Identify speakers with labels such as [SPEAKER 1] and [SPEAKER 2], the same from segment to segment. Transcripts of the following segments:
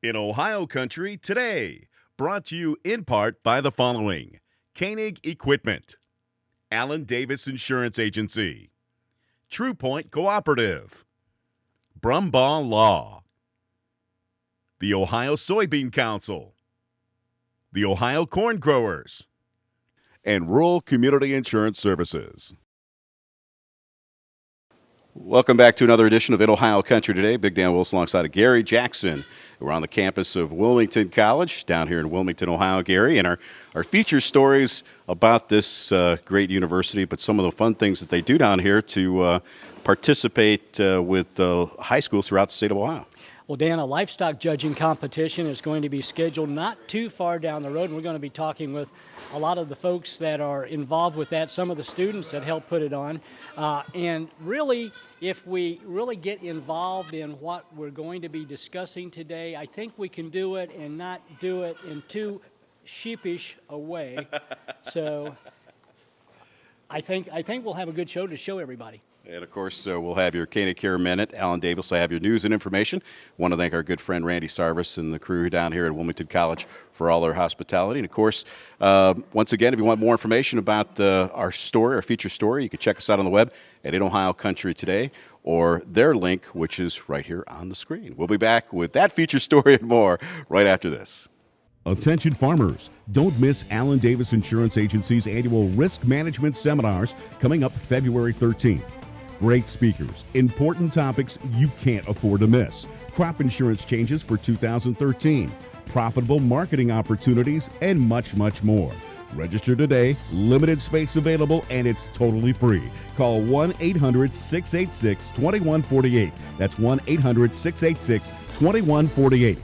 [SPEAKER 1] In Ohio Country today, brought to you in part by the following: Koenig Equipment, Allen Davis Insurance Agency, True Point Cooperative, Brumbaugh Law, the Ohio Soybean Council, the Ohio Corn Growers, and Rural Community Insurance Services. Welcome back to another edition of In Ohio Country Today. Big Dan Wilson alongside of Gary Jackson. We're on the campus of Wilmington College down here in Wilmington, Ohio, Gary. And our feature stories about this great university, but some of the fun things that they do down here to participate with high schools throughout the state of Ohio.
[SPEAKER 2] Well, Dan, a livestock judging competition is going to be scheduled not too far down the road, and we're going to be talking with a lot of the folks that are involved with that, some of the students that help put it on. And really, if we really get involved in what we're going to be discussing today, I think we can do it and not do it in too sheepish a way. So I think we'll have a good show to show everybody.
[SPEAKER 1] And, of course, we'll have your Koenig Care Minute. Alan Davis will have your news and information. Want to thank our good friend Randy Sarvis and the crew down here at Wilmington College for all their hospitality. And, of course, once again, if you want more information about our story, our feature story, you can check us out on the web at In Ohio Country Today, or their link, which is right here on the screen. We'll be back with that feature story and more right after this.
[SPEAKER 3] Attention farmers, don't miss Allen Davis Insurance Agency's annual risk management seminars coming up February 13th. Great speakers, important topics you can't afford to miss. Crop insurance changes for 2013, profitable marketing opportunities, and much, much more. Register today, limited space available, and it's totally free. Call 1-800-686-2148. That's 1-800-686-2148.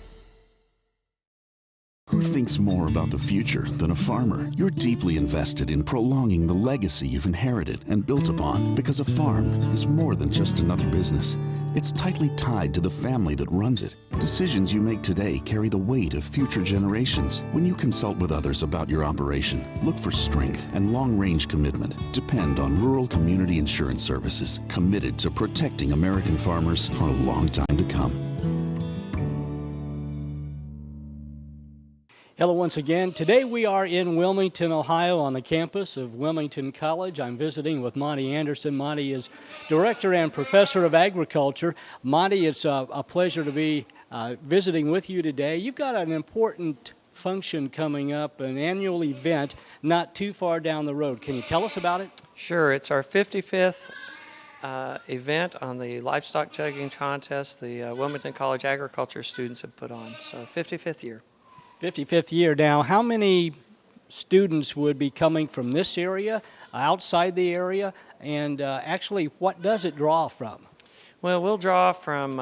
[SPEAKER 4] Who thinks more about the future than a farmer? You're deeply invested in prolonging the legacy you've inherited and built upon, because a farm is more than just another business. It's tightly tied to the family that runs it. Decisions you make today carry the weight of future generations. When you consult with others about your operation, look for strength and long-range commitment. Depend on Rural Community Insurance Services, committed to protecting American farmers for a long time to come.
[SPEAKER 2] Hello once again. Today we are in Wilmington, Ohio on the campus of Wilmington College. I'm visiting with Monty Anderson. Monty is Director and Professor of Agriculture. Monty, it's a pleasure to be visiting with you today. You've got an important function coming up, an annual event not too far down the road. Can you tell us about it?
[SPEAKER 5] Sure. It's our 55th event on the Livestock Judging Contest the Wilmington College agriculture students have put on. So 55th year.
[SPEAKER 2] 55th year. Now, how many students would be coming from this area, outside the area, and actually what does it draw from?
[SPEAKER 5] Well, we'll draw from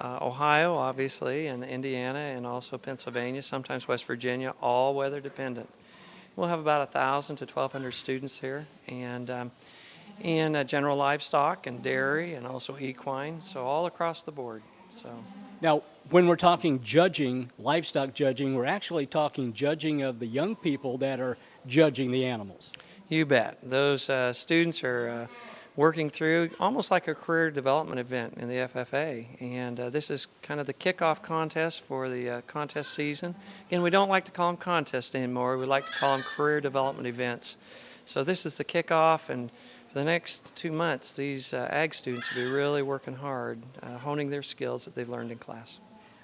[SPEAKER 5] Ohio, obviously, and Indiana, and also Pennsylvania, sometimes West Virginia, all weather dependent. We'll have about 1,000 to 1,200 students here, and in general livestock and dairy and also equine, so all across the board. So.
[SPEAKER 2] Now, when we're talking judging, livestock judging, we're actually talking judging of the young people that are judging the animals.
[SPEAKER 5] You bet. Those students are working through almost like a career development event in the FFA, and this is kind of the kickoff contest for the contest season. Again, we don't like to call them contests anymore. We like to call them career development events. So this is the kickoff, and for the next 2 months, these ag students will be really working hard, honing their skills that they've learned in class.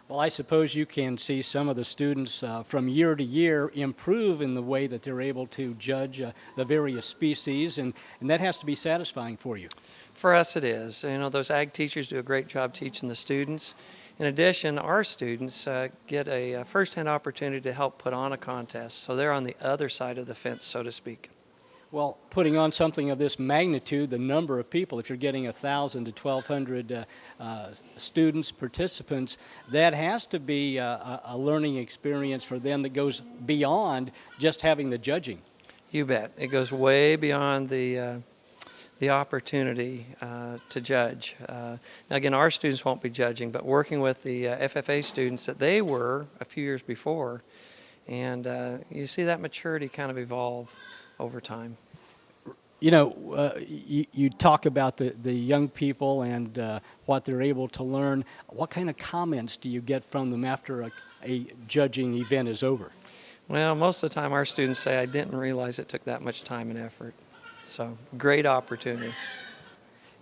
[SPEAKER 2] Well, I suppose you can see some of the students from year to year improve in the way that they're able to judge the various species, and that has to be satisfying for you.
[SPEAKER 5] For us, it is. You know, those ag teachers do a great job teaching the students. In addition, our students get a first-hand opportunity to help put on a contest, so they're on the other side of the fence, so to speak.
[SPEAKER 2] Well, putting on something of this magnitude, the number of people, if you're getting 1,000 to 1,200 students, participants, that has to be a learning experience for them that goes beyond just having the judging.
[SPEAKER 5] You bet. It goes way beyond the opportunity to judge. Now, again, our students won't be judging, but working with the FFA students that they were a few years before, and you see that maturity kind of evolve over time.
[SPEAKER 2] You know, you talk about the young people and what they're able to learn. What kind of comments do you get from them after a judging event is over?
[SPEAKER 5] Well, most of the time our students say, I didn't realize it took that much time and effort. So, great opportunity.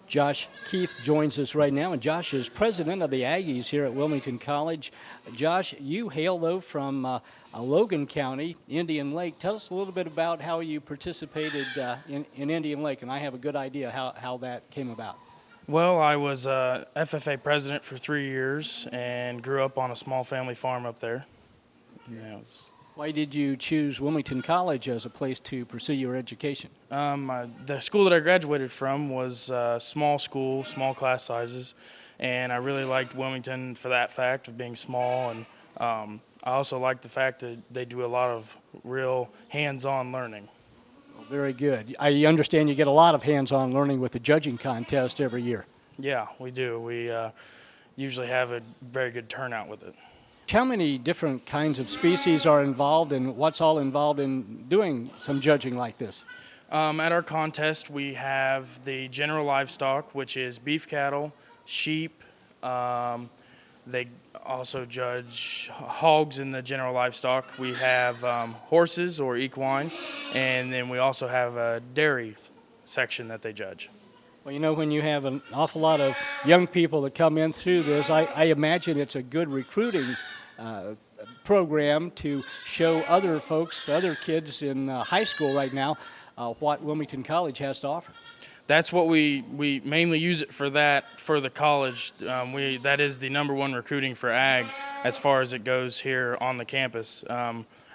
[SPEAKER 2] Josh Keith joins us right now, and Josh is president of the Aggies here at Wilmington College. Josh, you hail, though, from Logan County, Indian Lake. Tell us a little bit about how you participated in Indian Lake, and I have a good idea how that came about.
[SPEAKER 6] Well, I was FFA president for 3 years and grew up on a small family farm up there.
[SPEAKER 2] Why did you choose Wilmington College as a place to pursue your education?
[SPEAKER 6] The school that I graduated from was a small school, small class sizes, and I really liked Wilmington for that fact of being small, and I also liked the fact that they do a lot of real hands-on learning.
[SPEAKER 2] Well, very good. I understand you get a lot of hands-on learning with the judging contest every year.
[SPEAKER 6] Yeah, we do. We usually have a very good turnout with it.
[SPEAKER 2] How many different kinds of species are involved, and what's all involved in doing some judging like this?
[SPEAKER 6] At our contest, we have the general livestock, which is beef cattle, sheep. They also judge hogs in the general livestock. We have horses or equine, and then we also have a dairy section that they judge.
[SPEAKER 2] Well, you know, when you have an awful lot of young people that come in through this, I imagine it's a good recruiting program to show other folks, other kids in high school right now, what Wilmington College has to offer.
[SPEAKER 6] That's what we mainly use it for the college. That is the number one recruiting for ag as far as it goes here on the campus.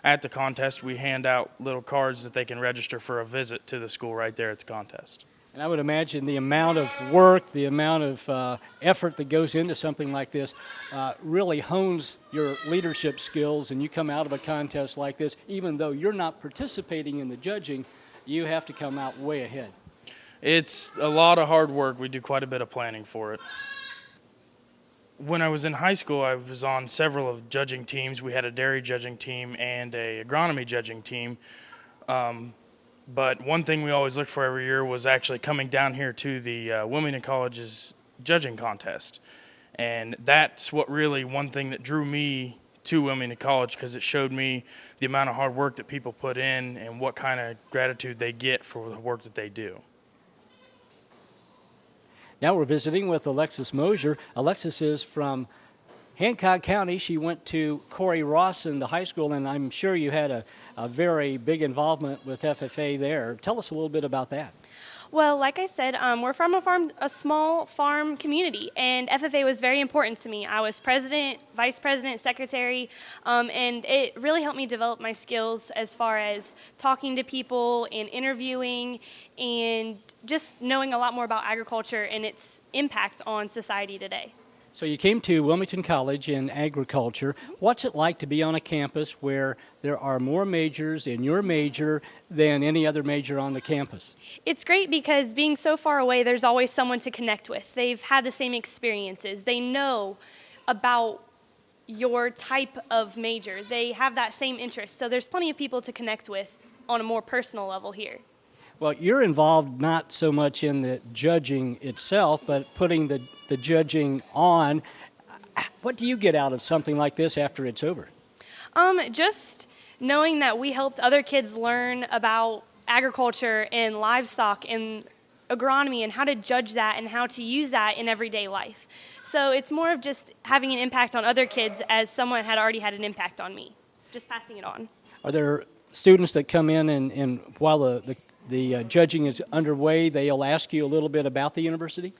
[SPEAKER 6] At the contest, we hand out little cards that they can register for a visit to the school right there at the contest.
[SPEAKER 2] And I would imagine the amount of work, the amount of effort that goes into something like this really hones your leadership skills, and you come out of a contest like this, even though you're not participating in the judging, you have to come out way ahead.
[SPEAKER 6] It's a lot of hard work. We do quite a bit of planning for it. When I was in high school, I was on several of judging teams. We had a dairy judging team and a agronomy judging team. But one thing we always looked for every year was actually coming down here to the Wilmington College's judging contest. And that's what really one thing that drew me to Wilmington College, because it showed me the amount of hard work that people put in and what kind of gratitude they get for the work that they do.
[SPEAKER 2] Now we're visiting with Alexis Mosier. Alexis is from Hancock County. She went to Corey Rawson, the high school, and I'm sure you had a very big involvement with FFA there. Tell us a little bit about that.
[SPEAKER 7] Well, like I said, we're from a small farm community, and FFA was very important to me. I was president, vice president, secretary, and it really helped me develop my skills as far as talking to people and interviewing and just knowing a lot more about agriculture and its impact on society today.
[SPEAKER 2] So you came to Wilmington College in agriculture. What's it like to be on a campus where there are more majors in your major than any other major on the campus?
[SPEAKER 7] It's great because being so far away, there's always someone to connect with. They've had the same experiences. They know about your type of major. They have that same interest. So there's plenty of people to connect with on a more personal level here.
[SPEAKER 2] Well, you're involved not so much in the judging itself, but putting the judging on. What do you get out of something like this after it's over?
[SPEAKER 7] Just knowing that we helped other kids learn about agriculture and livestock and agronomy and how to judge that and how to use that in everyday life. So it's more of just having an impact on other kids as someone had already had an impact on me, just passing it on.
[SPEAKER 2] Are there students that come in and while the judging is underway, they'll ask you a little bit about the university?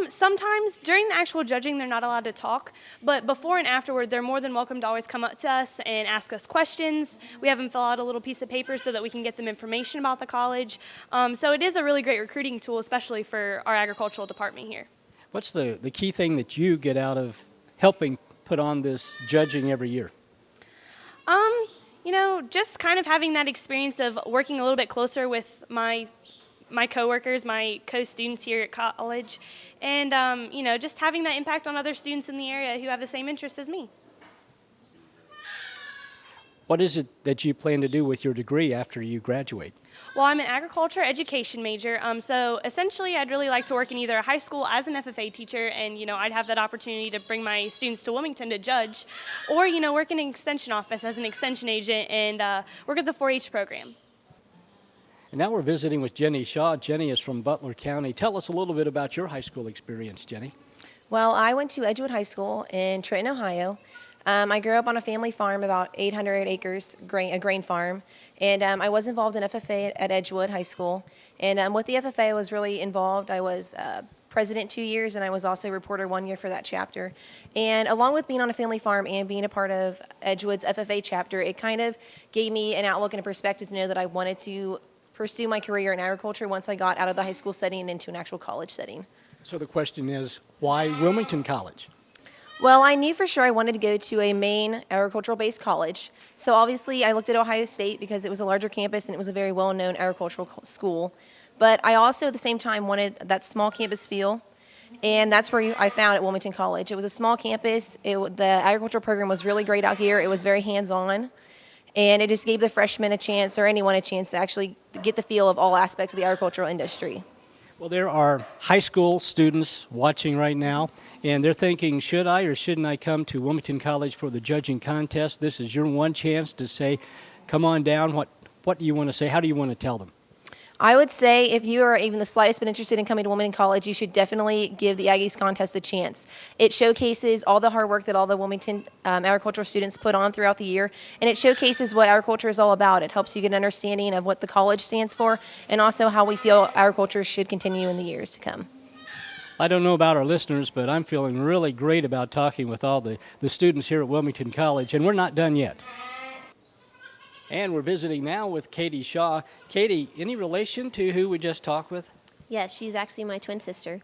[SPEAKER 7] Sometimes during the actual judging, they're not allowed to talk, but before and afterward, they're more than welcome to always come up to us and ask us questions. We have them fill out a little piece of paper so that we can get them information about the college. So it is a really great recruiting tool, especially for our agricultural department here.
[SPEAKER 2] What's the key thing that you get out of helping put on this judging every year?
[SPEAKER 7] Just kind of having that experience of working a little bit closer with my coworkers, my co-students here at college, and, just having that impact on other students in the area who have the same interests as me.
[SPEAKER 2] What is it that you plan to do with your degree after you graduate?
[SPEAKER 7] Well, I'm an agriculture education major, so essentially I'd really like to work in either a high school as an FFA teacher, and, I'd have that opportunity to bring my students to Wilmington to judge, or, work in an extension office as an extension agent and work at the 4-H program.
[SPEAKER 2] And now we're visiting with Jenny Shaw. Jenny is from Butler County. Tell us a little bit about your high school experience, Jenny.
[SPEAKER 8] Well, I went to Edgewood High School in Trenton, Ohio. I grew up on a family farm, about 800 acres, a grain farm, and I was involved in FFA at Edgewood High School. And with the FFA, I was really involved. I was president 2 years, and I was also a reporter 1 year for that chapter. And along with being on a family farm and being a part of Edgewood's FFA chapter, it kind of gave me an outlook and a perspective to know that I wanted to pursue my career in agriculture once I got out of the high school setting and into an actual college setting.
[SPEAKER 2] So the question is, why Wilmington College?
[SPEAKER 8] Well, I knew for sure I wanted to go to a Maine agricultural-based college. So obviously I looked at Ohio State because it was a larger campus and it was a very well-known agricultural school. But I also at the same time wanted that small campus feel, and that's where I found at Wilmington College. It was a small campus. The agricultural program was really great out here. It was very hands-on, and it just gave the freshmen a chance, or anyone a chance, to actually get the feel of all aspects of the agricultural industry.
[SPEAKER 2] Well, there are high school students watching right now, and they're thinking, should I or shouldn't I come to Wilmington College for the judging contest? This is your one chance to say, come on down. What do you want to say? How do you want to tell them?
[SPEAKER 8] I would say if you are even the slightest bit interested in coming to Wilmington College, you should definitely give the Aggies contest a chance. It showcases all the hard work that all the Wilmington agricultural students put on throughout the year, and it showcases what agriculture is all about. It helps you get an understanding of what the college stands for and also how we feel agriculture should continue in the years to come.
[SPEAKER 2] I don't know about our listeners, but I'm feeling really great about talking with all the students here at Wilmington College, and we're not done yet. And we're visiting now with Katie Shaw. Katie, any relation to who we just talked with?
[SPEAKER 9] Yes, she's actually my twin sister.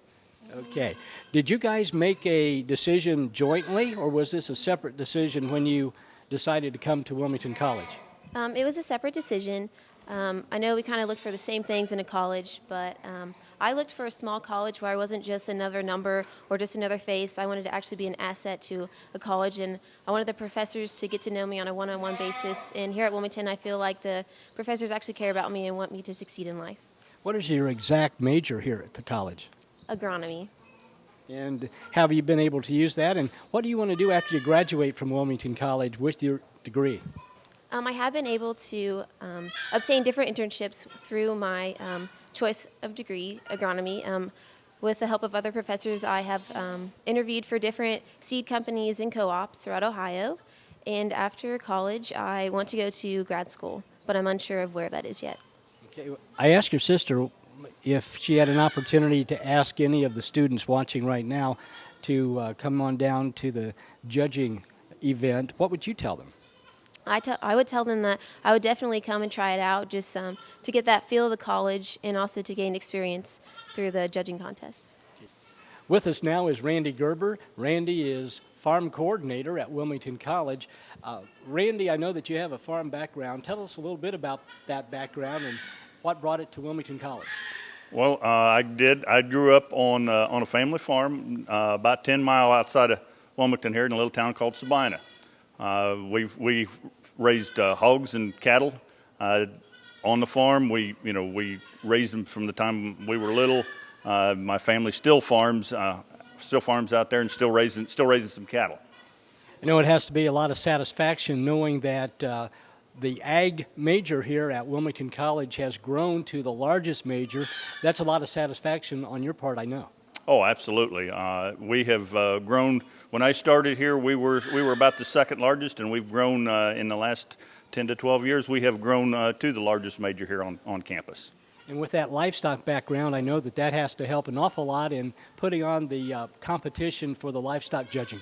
[SPEAKER 2] Okay. Did you guys make a decision jointly, or was this a separate decision when you decided to come to Wilmington College?
[SPEAKER 9] It was a separate decision. I know we kind of looked for the same things in a college, but I looked for a small college where I wasn't just another number or just another face. I wanted to actually be an asset to a college, and I wanted the professors to get to know me on a one-on-one basis. And here at Wilmington, I feel like the professors actually care about me and want me to succeed in life.
[SPEAKER 2] What is your exact major here at the college?
[SPEAKER 9] Agronomy.
[SPEAKER 2] And have you been able to use that? And what do you want to do after you graduate from Wilmington College with your degree?
[SPEAKER 9] I have been able to obtain different internships through my choice of degree, agronomy. With the help of other professors, I have interviewed for different seed companies and co-ops throughout Ohio. And after college, I want to go to grad school, but I'm unsure of where that is yet.
[SPEAKER 2] Okay. I asked your sister if she had an opportunity to ask any of the students watching right now to come on down to the judging event. What would you tell them?
[SPEAKER 9] I would tell them that I would definitely come and try it out, just to get that feel of the college and also to gain experience through the judging contest.
[SPEAKER 2] With us now is Randy Gerber. Randy is farm coordinator at Wilmington College. Randy, I know that you have a farm background. Tell us a little bit about that background and what brought it to Wilmington College.
[SPEAKER 10] Well, I did. I grew up on a family farm about 10 miles outside of Wilmington here in a little town called Sabina. We raised hogs and cattle on the farm. We raised them from the time we were little. My family still farms out there and still raising some cattle.
[SPEAKER 2] I know it has to be a lot of satisfaction knowing that the ag major here at Wilmington College has grown to the largest major. That's a lot of satisfaction on your part, I know.
[SPEAKER 10] Oh, absolutely. We have grown. When I started here, we were about the second largest, and we've grown in the last 10 to 12 years. We have grown to the largest major here on campus.
[SPEAKER 2] And with that livestock background, I know that has to help an awful lot in putting on the competition for the livestock judging.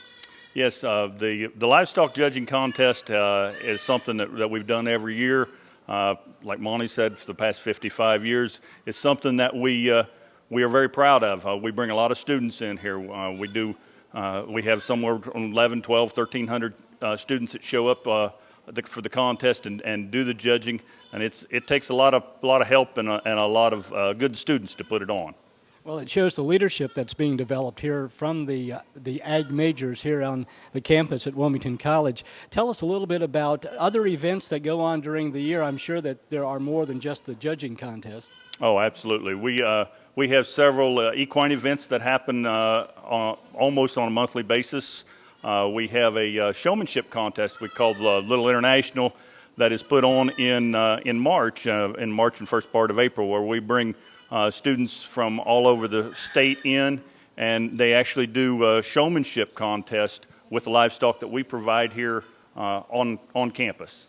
[SPEAKER 10] Yes, the livestock judging contest is something that we've done every year. Like Monty said, for the past 55 years, it's something that we are very proud of. We bring a lot of students in here. We have somewhere from 11, 12, 1,300 students that show up for the contest and do the judging, and it takes a lot of help and a lot of good students to put it on.
[SPEAKER 2] Well, it shows the leadership that's being developed here from the ag majors here on the campus at Wilmington College. Tell us a little bit about other events that go on during the year. I'm sure that there are more than just the judging contest.
[SPEAKER 10] Oh, absolutely. We have several equine events that happen almost on a monthly basis. We have a showmanship contest we call the Little International that is put on in March and first part of April, where we bring students from all over the state in, and they actually do a showmanship contest with the livestock that we provide here on campus.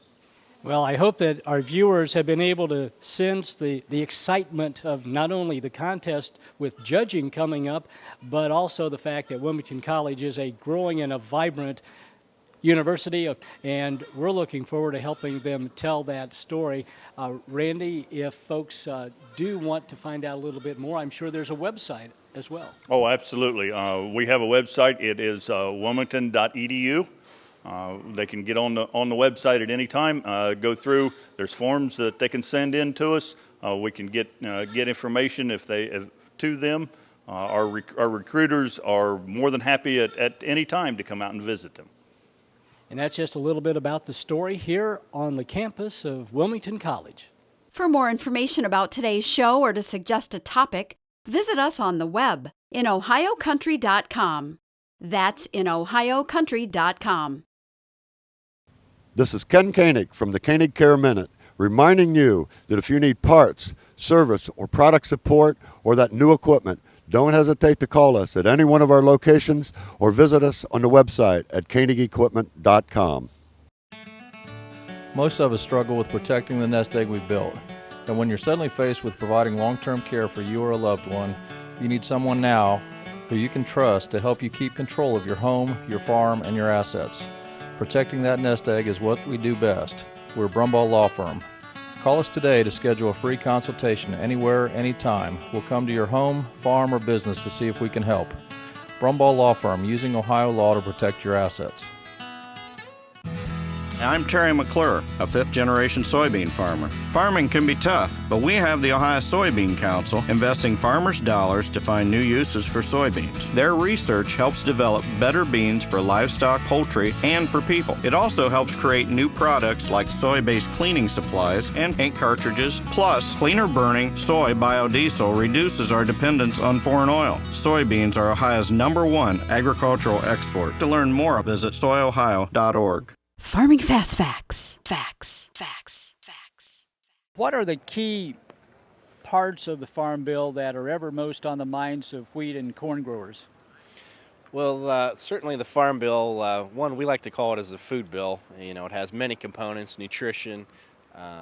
[SPEAKER 2] Well, I hope that our viewers have been able to sense the excitement of not only the contest with judging coming up, but also the fact that Wilmington College is a growing and a vibrant university, and we're looking forward to helping them tell that story. Randy, if folks do want to find out a little bit more, I'm sure there's a website as well.
[SPEAKER 10] Oh, absolutely. We have a website. It is wilmington.edu. They can get on the website at any time, go through. There's forms that they can send in to us. We can get information to them. Our recruiters are more than happy at any time to come out and visit them.
[SPEAKER 2] And that's just a little bit about the story here on the campus of Wilmington College.
[SPEAKER 11] For more information about today's show or to suggest a topic, visit us on the web in ohiocountry.com. That's in ohiocountry.com.
[SPEAKER 12] This is Ken Koenig from the Koenig Care Minute, reminding you that if you need parts, service, or product support, or that new equipment, don't hesitate to call us at any one of our locations or visit us on the website at koenigequipment.com.
[SPEAKER 13] Most of us struggle with protecting the nest egg we built. And when you're suddenly faced with providing long-term care for you or a loved one, you need someone now who you can trust to help you keep control of your home, your farm, and your assets. Protecting that nest egg is what we do best. We're Brumbaugh Law Firm. Call us today to schedule a free consultation anywhere, anytime. We'll come to your home, farm, or business to see if we can help. Brumbaugh Law Firm, using Ohio law to protect your assets.
[SPEAKER 14] I'm Terry McClure, a fifth-generation soybean farmer. Farming can be tough, but we have the Ohio Soybean Council investing farmers' dollars to find new uses for soybeans. Their research helps develop better beans for livestock, poultry, and for people. It also helps create new products like soy-based cleaning supplies and paint cartridges. Plus, cleaner-burning soy biodiesel reduces our dependence on foreign oil. Soybeans are Ohio's #1 agricultural export. To learn more, visit soyohio.org.
[SPEAKER 11] Farming Fast Facts. Facts.
[SPEAKER 2] What are the key parts of the Farm Bill that are ever most on the minds of wheat and corn growers?
[SPEAKER 15] Well, certainly the Farm Bill, one, we like to call it as a food bill. You know, it has many components: nutrition,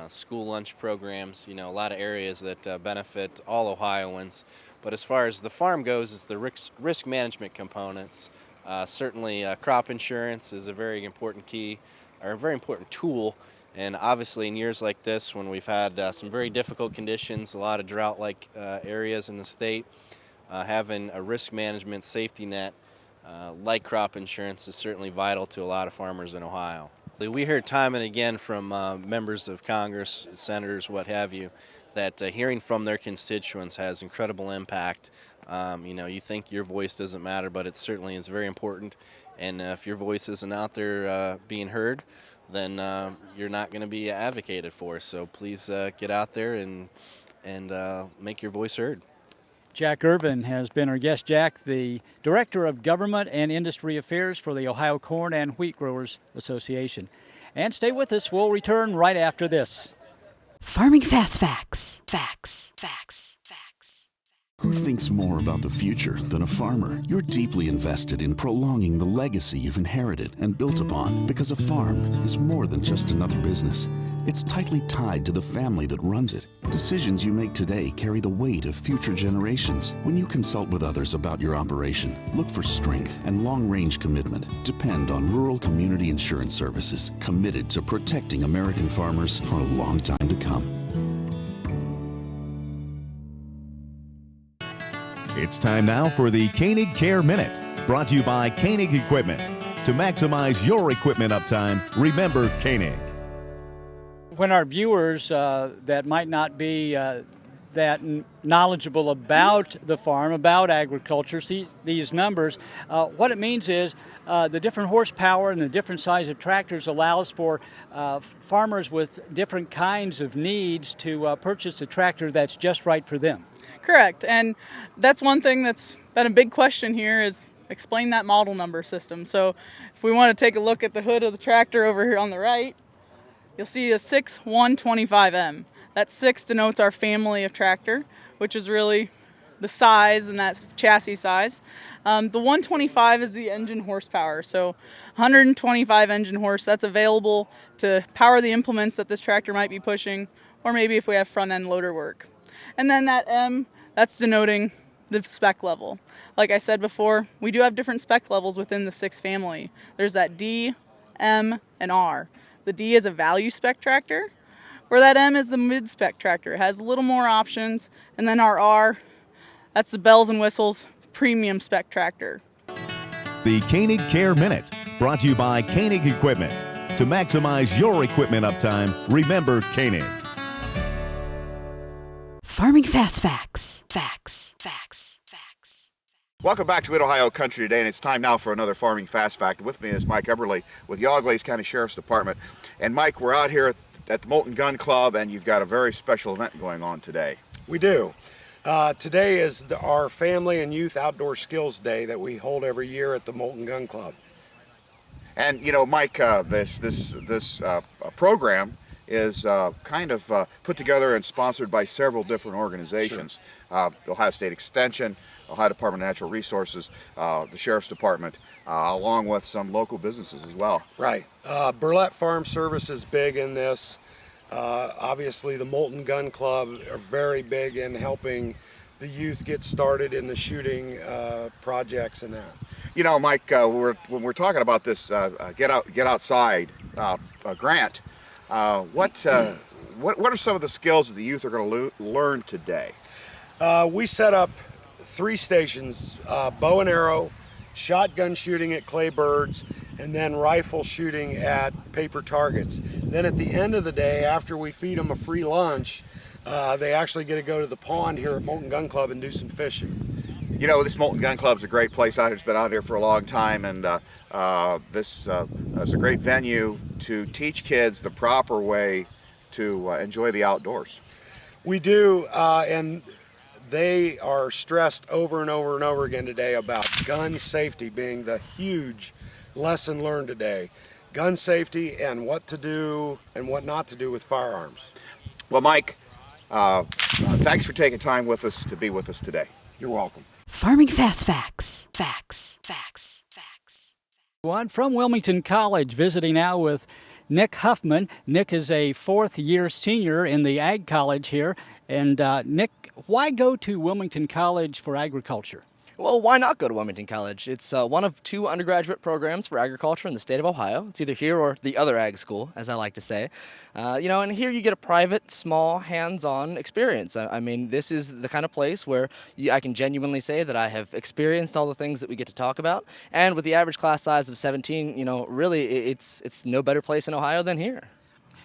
[SPEAKER 15] school lunch programs, a lot of areas that benefit all Ohioans. But as far as the farm goes, it's the risk management components. Certainly crop insurance is a very important key, or a very important tool, and obviously in years like this when we've had some very difficult conditions, a lot of drought-like areas in the state, having a risk management safety net like crop insurance is certainly vital to a lot of farmers in Ohio. We hear time and again from members of Congress, senators, what have you, that hearing from their constituents has incredible impact. You think your voice doesn't matter, but it certainly is very important. And if your voice isn't out there being heard, then you're not going to be advocated for. So please get out there and make your voice heard.
[SPEAKER 2] Jack Irvin has been our guest. Jack, the Director of Government and Industry Affairs for the Ohio Corn and Wheat Growers Association. And stay with us. We'll return right after this.
[SPEAKER 11] Farming Fast Facts. Facts.
[SPEAKER 4] Who thinks more about the future than a farmer? You're deeply invested in prolonging the legacy you've inherited and built upon, because a farm is more than just another business. It's tightly tied to the family that runs it. Decisions you make today carry the weight of future generations. When you consult with others about your operation, look for strength and long-range commitment. Depend on Rural Community Insurance Services, committed to protecting American farmers for a long time to come.
[SPEAKER 3] It's time now for the Koenig Care Minute, brought to you by Koenig Equipment. To maximize your equipment uptime, remember Koenig.
[SPEAKER 2] When our viewers that might not be that knowledgeable about the farm, about agriculture, see these numbers, what it means is the different horsepower and the different size of tractors allows for farmers with different kinds of needs to purchase a tractor that's just right for them.
[SPEAKER 16] Correct, and that's one thing that's been a big question here is explain that model number system. So if we want to take a look at the hood of the tractor over here on the right, you'll see a 6125M. That 6 denotes our family of tractor, which is really the size and that chassis size. The 125 is the engine horsepower. So 125 engine horse, that's available to power the implements that this tractor might be pushing, or maybe if we have front end loader work. And then that M, that's denoting the spec level. Like I said before, we do have different spec levels within the 6 family. There's that D, M, and R. The D is a value spec tractor, where that M is the mid-spec tractor. It has a little more options. And then our R, that's the bells and whistles premium spec tractor.
[SPEAKER 1] The Koenig Care Minute, brought to you by Koenig Equipment. To maximize your equipment uptime, remember Koenig.
[SPEAKER 11] Farming Fast Facts. Facts.
[SPEAKER 17] Welcome back to Mid-Ohio Country Today, and it's time now for another Farming Fast Fact. With me is Mike Eberle with the Auglaize County Sheriff's Department. And Mike, we're out here at the Molten Gun Club, and you've got a very special event going on today.
[SPEAKER 18] We do. Today is our Family and Youth Outdoor Skills Day that we hold every year at the Molten Gun Club.
[SPEAKER 17] And you know, Mike, this program is kind of put together and sponsored by several different organizations. Sure. Ohio State Extension, Ohio Department of Natural Resources, the Sheriff's Department, along with some local businesses as well.
[SPEAKER 18] Right. Burlette Farm Service is big in this. Obviously, the Molten Gun Club are very big in helping the youth get started in the shooting projects and that.
[SPEAKER 17] You know, Mike, when we're talking about this Get Outside grant, what are some of the skills that the youth are going to learn today?
[SPEAKER 18] We set up 3 stations, bow and arrow, shotgun shooting at clay birds, and then rifle shooting at paper targets. Then at the end of the day, after we feed them a free lunch, they actually get to go to the pond here at Molten Gun Club and do some fishing.
[SPEAKER 17] You know, this Molten Gun Club is a great place out here. It's been out here for a long time, and this is a great venue to teach kids the proper way to enjoy the outdoors.
[SPEAKER 18] We do, and they are stressed over and over and over again today about gun safety being the huge lesson learned today. Gun safety and what to do and what not to do with firearms.
[SPEAKER 17] Well, Mike, thanks for taking time with us to be with us today.
[SPEAKER 18] You're welcome.
[SPEAKER 11] Farming Fast Facts.
[SPEAKER 2] One from Wilmington College, visiting now with Nick Huffman. Nick is a 4th-year senior in the Ag College here. And Nick, why go to Wilmington College for agriculture?
[SPEAKER 19] Well, why not go to Wilmington College? It's one of 2 undergraduate programs for agriculture in the state of Ohio. It's either here or the other ag school, as I like to say. And here you get a private, small, hands-on experience. I mean, this is the kind of place where I can genuinely say that I have experienced all the things that we get to talk about. And with the average class size of 17, really it's no better place in Ohio than here.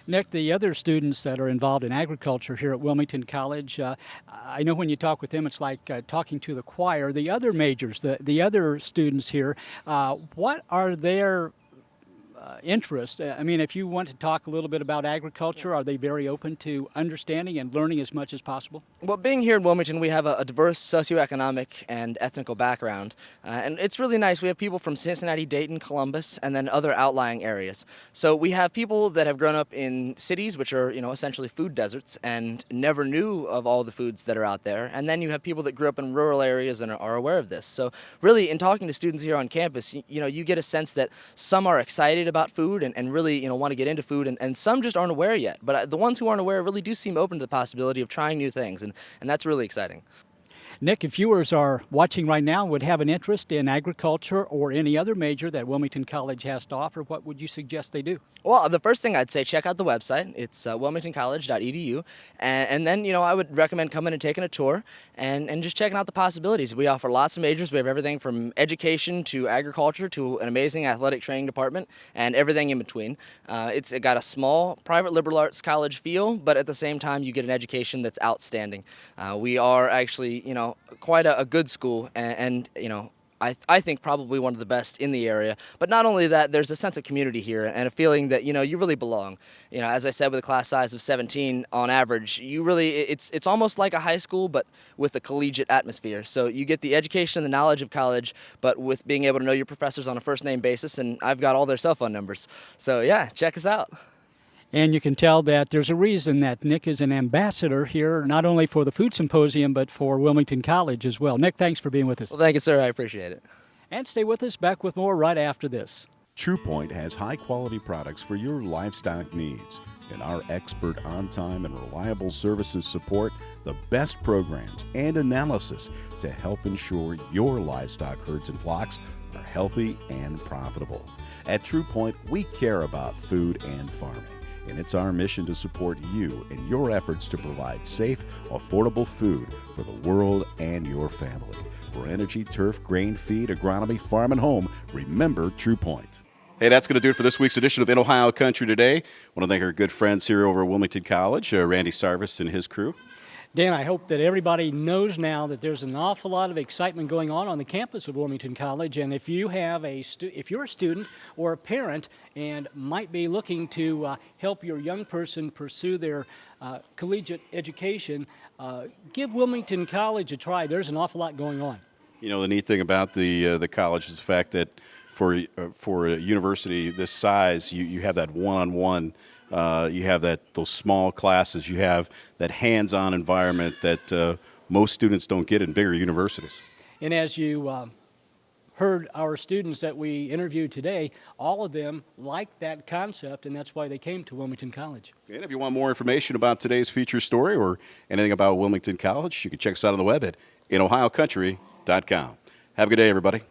[SPEAKER 2] Nick, the other students that are involved in agriculture here at Wilmington College, I know when you talk with them, it's like talking to the choir. The other majors, the other students here, what are their interest? I mean, if you want to talk a little bit about agriculture, are they very open to understanding and learning as much as possible?
[SPEAKER 19] Well, being here in Wilmington, we have a diverse socioeconomic and ethnical background, and it's really nice. We have people from Cincinnati, Dayton, Columbus, and then other outlying areas. So we have people that have grown up in cities, which are, essentially food deserts, and never knew of all the foods that are out there. And then you have people that grew up in rural areas and are aware of this. So really, in talking to students here on campus, you get a sense that some are excited about food and really want to get into food, and some just aren't aware yet. But the ones who aren't aware really do seem open to the possibility of trying new things, and that's really exciting.
[SPEAKER 2] Nick, if viewers are watching right now would have an interest in agriculture or any other major that Wilmington College has to offer, what would you suggest they do?
[SPEAKER 19] Well, the first thing I'd say, check out the website. It's wilmingtoncollege.edu. And then, I would recommend coming and taking a tour and just checking out the possibilities. We offer lots of majors. We have everything from education to agriculture to an amazing athletic training department and everything in between. It's got a small private liberal arts college feel, but at the same time, you get an education that's outstanding. We are actually, quite a good school and I think probably one of the best in the area. But not only that, there's a sense of community here and a feeling that, you really belong. As I said, with a class size of 17 on average, it's almost like a high school, but with a collegiate atmosphere. So you get the education and the knowledge of college, but with being able to know your professors on a first-name basis, and I've got all their cell phone numbers. So yeah, check us out.
[SPEAKER 2] And you can tell that there's a reason that Nick is an ambassador here, not only for the Food Symposium, but for Wilmington College as well. Nick, thanks for being with us.
[SPEAKER 19] Well, thank you, sir. I appreciate it.
[SPEAKER 2] And stay with us. Back with more right after this.
[SPEAKER 3] TruePoint has high-quality products for your livestock needs, and our expert on-time and reliable services support the best programs and analysis to help ensure your livestock herds and flocks are healthy and profitable. At TruePoint, we care about food and farming, and it's our mission to support you in your efforts to provide safe, affordable food for the world and your family. For energy, turf, grain, feed, agronomy, farm, and home, remember TruePoint.
[SPEAKER 1] Hey, that's going to do it for this week's edition of In Ohio Country Today. I want to thank our good friends here over at Wilmington College, Randy Sarvis and his crew.
[SPEAKER 2] Dan, I hope that everybody knows now that there's an awful lot of excitement going on the campus of Wilmington College, and if you have if you're a student or a parent and might be looking to help your young person pursue their collegiate education, give Wilmington College a try. There's an awful lot going on.
[SPEAKER 1] The neat thing about the college is the fact that for a university this size, you have that one-on-one. You have those small classes. You have that hands-on environment that most students don't get in bigger universities.
[SPEAKER 2] And as you heard our students that we interviewed today, all of them like that concept, and that's why they came to Wilmington College.
[SPEAKER 1] And if you want more information about today's feature story or anything about Wilmington College, you can check us out on the web at inohiocountry.com. Have a good day, everybody.